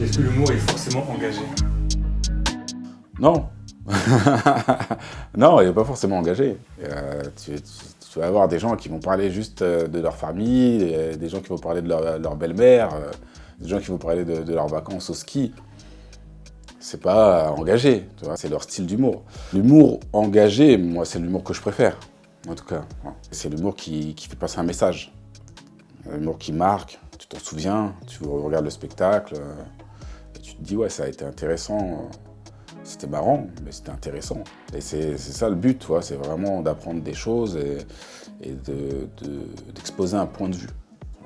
Est-ce que l'humour est forcément engagé? Non. Non, il n'est pas forcément engagé. Tu vas avoir des gens qui vont parler juste de leur famille, des gens qui vont parler de leur belle-mère, des gens qui vont parler de leurs vacances au ski. C'est pas engagé, tu vois, c'est leur style d'humour. L'humour engagé, moi, c'est l'humour que je préfère, en tout cas. C'est l'humour qui fait passer un message. L'humour qui marque, tu t'en souviens, tu regardes le spectacle, et tu te dis, ouais, ça a été intéressant. C'était marrant, mais c'était intéressant. Et c'est ça le but, tu vois, c'est vraiment d'apprendre des choses et d'exposer un point de vue.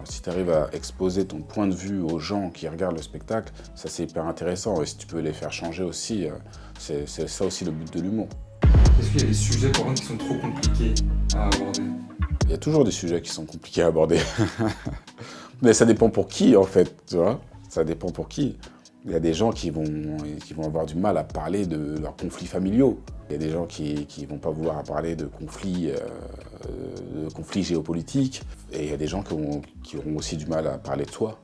Si tu arrives à exposer ton point de vue aux gens qui regardent le spectacle, ça c'est hyper intéressant. Et si tu peux les faire changer aussi, c'est ça aussi le but de l'humour. Est-ce qu'il y a des sujets par contre qui sont trop compliqués à aborder? Il y a toujours des sujets qui sont compliqués à aborder. Mais ça dépend pour qui, en fait, tu vois. Ça dépend pour qui. Il y a des gens qui vont avoir du mal à parler de leurs conflits familiaux. Il y a des gens qui vont pas vouloir parler de conflits géopolitiques. Et il y a des gens qui auront aussi du mal à parler de soi.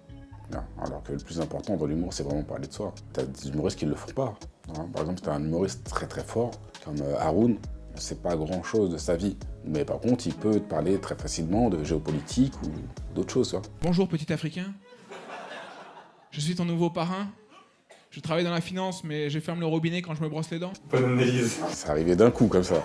Alors que le plus important dans l'humour, c'est vraiment parler de soi. Tu as des humoristes qui ne le font pas. Par exemple, tu as un humoriste très très fort, comme Haroun. On ne sait pas grand-chose de sa vie. Mais par contre, il peut te parler très facilement de géopolitique ou d'autres choses. Tu vois. Bonjour petit Africain. Je suis ton nouveau parrain. Je travaille dans la finance, mais je ferme le robinet quand je me brosse les dents. Bonne analyse. Ça arrivait d'un coup comme ça.